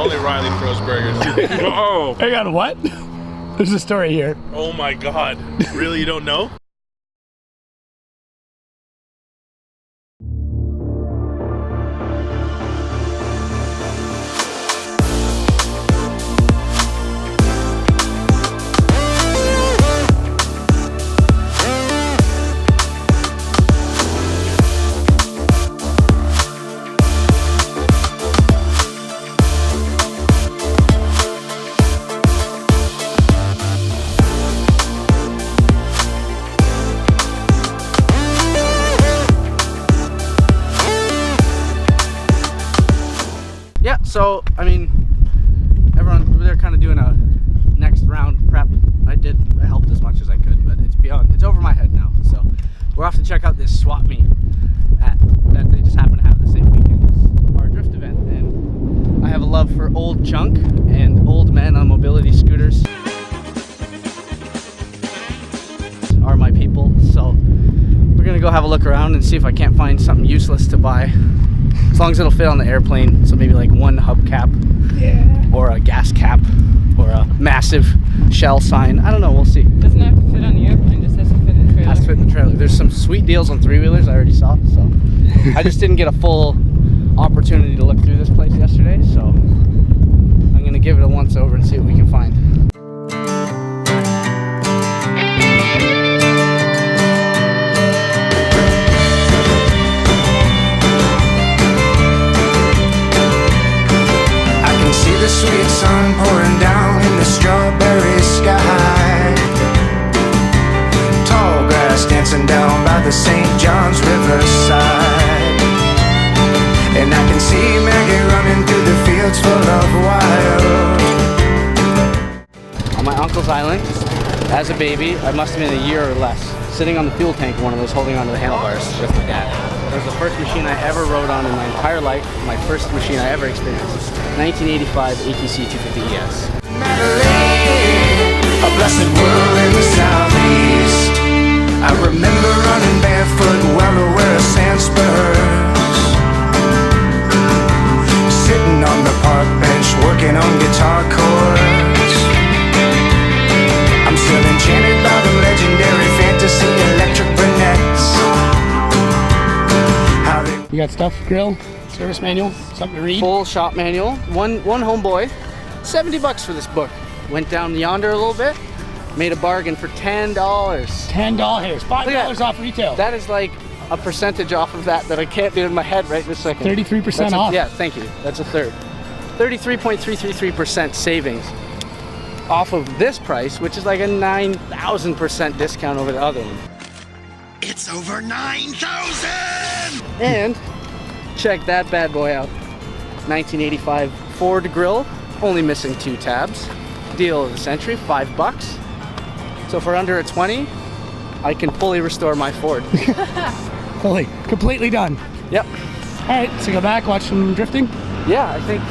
Only Riley throws burgers. Oh. Hang on, what? There's a story here. Oh my God. Really, you don't know? Yeah, so I mean, everyone, they're kind of doing a next round prep. I helped as much as I could, but it's over my head now. So we're off to check out this swap meet that they just happen to have the same weekend as our drift event. And I have a love for old junk and old men on mobility scooters are my people. So we're gonna go have a look around and see if I can't find something useless to buy. As long as it'll fit on the airplane, so maybe like one hubcap, or a gas cap, or a massive shell sign. I don't know, we'll see. Doesn't have to fit on the airplane, just has to fit in the trailer. Has to fit in the trailer. There's some sweet deals on three-wheelers I already saw, so. I just didn't get a full opportunity to look through this place yesterday, so I'm gonna give it a once over and see what we can find. The sweet sun pouring down in the strawberry sky. Tall grass dancing down by the St. John's riverside. And I can see Maggie running through the fields full of wild. On my uncle's island, as a baby, I must have been a year or less, sitting on the fuel tank of one of those, holding onto the handlebars with my dad. It was the first machine I ever rode on in my entire life, my first machine I ever experienced. 1985 ATC 250ES. Madeline, a blessed world in the southeast. I remember running barefoot well aware of sand spurs. Sitting on the park bench working on guitar chords. I'm still enchanted by the legendary fantasy electric brunettes. You got stuff, grill, service manual, something to read? Full shop manual. One homeboy, 70 bucks for this book. Went down yonder a little bit, made a bargain for $10. $10, $5 off retail. That is like a percentage off of that I can't do in my head right this second. 33% off. Yeah, thank you. That's a third. 33.333% savings off of this price, which is like a 9,000% discount over the other one. It's over 9,000! And check that bad boy out. 1985 Ford grill, only missing 2 tabs. Deal of the century, $5. So for under a 20, I can fully restore my Ford. Fully, completely done. Yep. All right, so go back, watch some drifting. Yeah, I think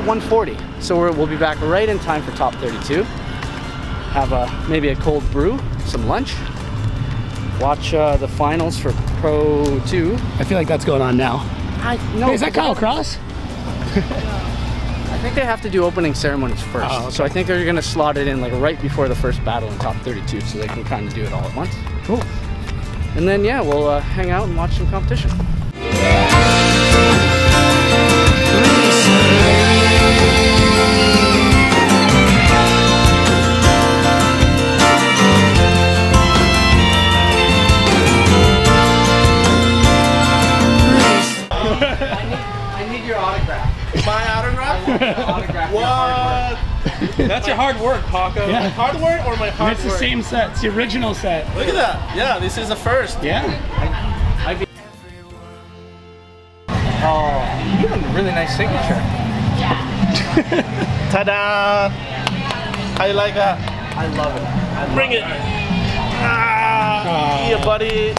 140. So we'll be back right in time for top 32. Have maybe a cold brew, some lunch. Watch the finals for Pro 2. I feel like that's going on now. No, hey, is that Kyle Cross? I think they have to do opening ceremonies first. Oh, okay. So I think they're going to slot it in like right before the first battle in top 32, so they can kind of do it all at once. Cool. And then, yeah, we'll hang out and watch some competition. I need your autograph. My autograph? Autograph. What? That's your hard work, Paco. Yeah. My hard work or my hard It's work? the same set. It's the original set. Look at that. Yeah, this is the first. Yeah. Oh, you have a really nice signature. Ta-da! How you like that? I love it. Bring it. Ah, yeah, buddy.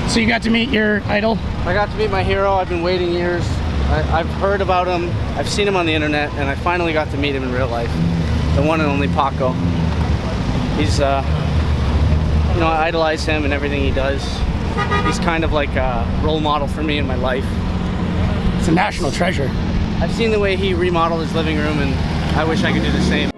So you got to meet your idol? I got to meet my hero. I've been waiting years. I've heard about him. I've seen him on the internet, and I finally got to meet him in real life. The one and only Paco. He's, you know, I idolize him and everything he does. He's kind of like a role model for me in my life. It's a national treasure. I've seen the way he remodeled his living room, and I wish I could do the same.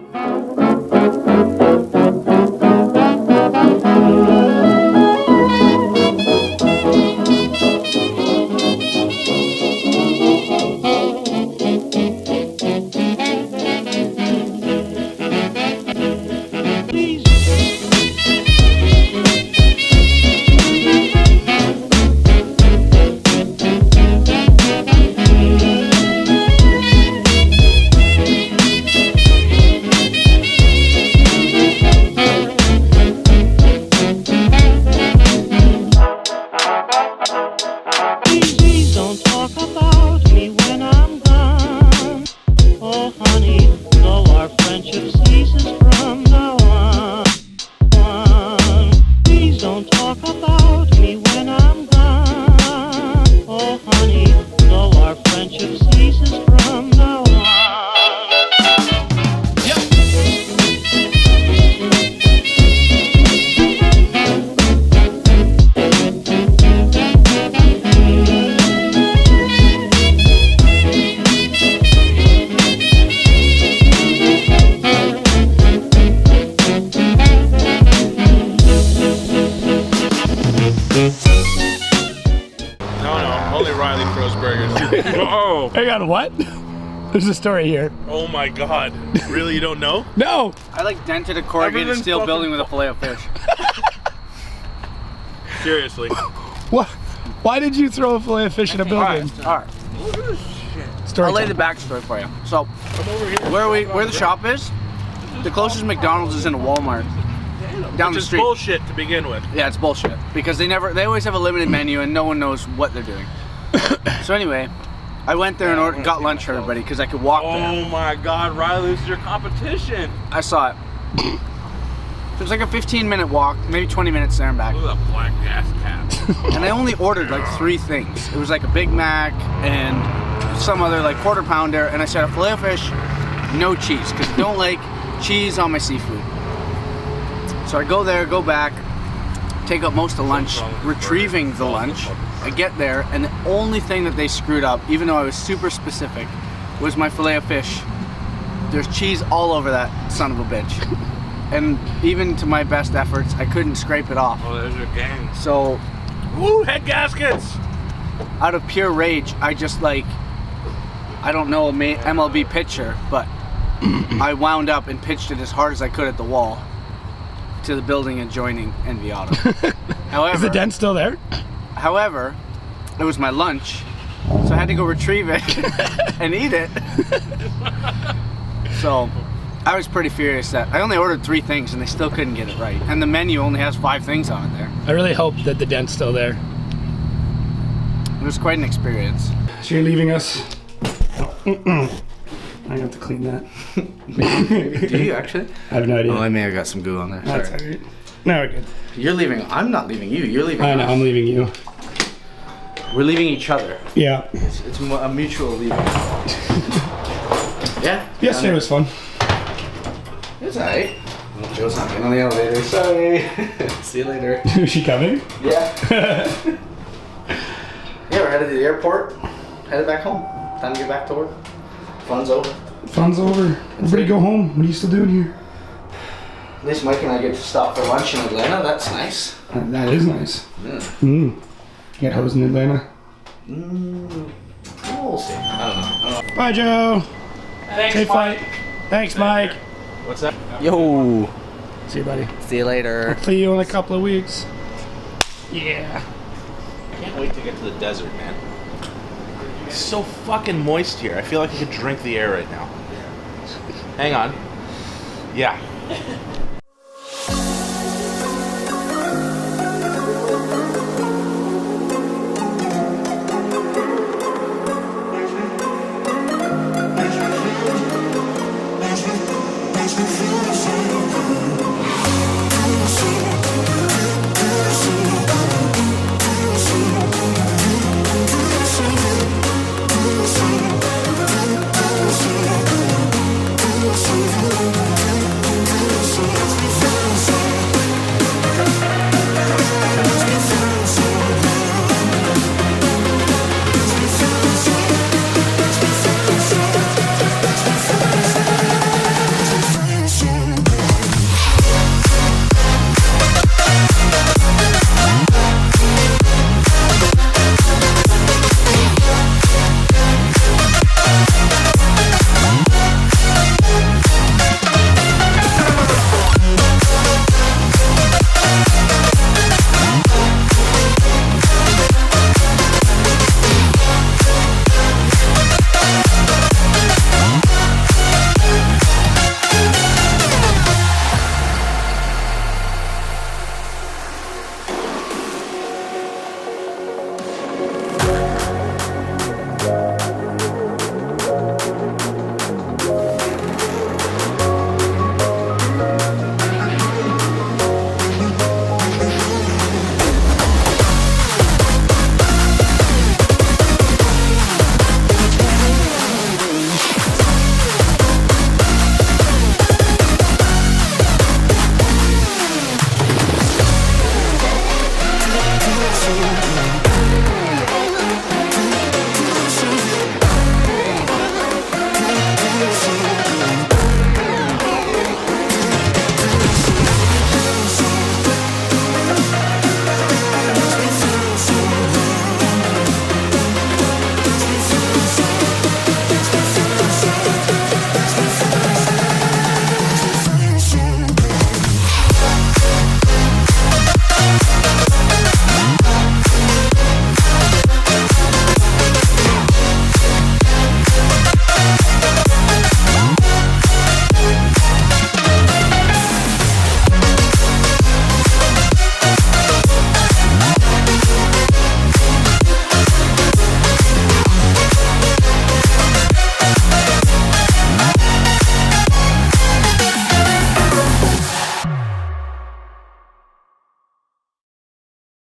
Oh, Hang on, what? There's a story here. oh my God! Really, you don't know? No! I like dented a corrugated Everything steel fucking- building with a fillet of fish. Seriously. What? Why did you throw a fillet of fish in a building? All right. Story I'll lay the time. backstory for you. So, where the shop is, the closest McDonald's is in a Walmart down Which the is street. bullshit to begin with. Yeah, it's bullshit because they always have a limited menu and no one knows what they're doing. So anyway, I went there and got lunch for everybody because I could walk there. Oh my God, Riley, this is your competition. I saw it. It was like a 15-minute walk, maybe 20 minutes there and back. Look at that black gas cap. And I only ordered like 3 things. It was like a Big Mac and some other like quarter pounder, and I said a fillet of fish, no cheese, because I don't like cheese on my seafood. So I go there, go back, take up most of lunch, retrieving the lunch. I get there, and the only thing that they screwed up, even though I was super specific, was my fillet of fish. There's cheese all over that son of a bitch. And even to my best efforts, I couldn't scrape it off. Oh, there's your gang. So, Woo, head gaskets. out of pure rage, I just like, I don't know a MLB pitcher, but I wound up and pitched it as hard as I could at the wall to the building adjoining Envy Auto. Is the dent still there? However, it was my lunch, so I had to go retrieve it and eat it. So I was pretty furious that I only ordered 3 things and they still couldn't get it right. And the menu only has 5 things on it there. I really hope that the dent's still there. It was quite an experience. So you're leaving us? I have to clean that. Do you actually? I have no idea. Oh, I may have got some goo on there. That's Sorry. alright. No, we're good. You're leaving. I'm not leaving you. You're leaving I know, us. I'm leaving you. We're leaving each other. Yeah. It's a mutual leaving. Yeah? Yesterday was fun. It's alright. Well, Joe's not getting on the elevator. Sorry. See you later. Is she coming? Yeah. Yeah, we're headed to the airport. Headed back home. Time to get back to work. Fun's over. Fun's over. Everybody go home. What are you still doing here? At least Mike and I get to stop for lunch in Atlanta. That's nice. That is nice. Yeah. You got hosed in Atlanta. We'll see. I don't know. Bye, Joe. Safe flight. Thanks, Mike. What's that? Yo. See you, buddy. See you later. See you in a couple of weeks. Yeah. I can't wait to get to the desert, man. It's so fucking moist here. I feel like I could drink the air right now. Hang on. Yeah.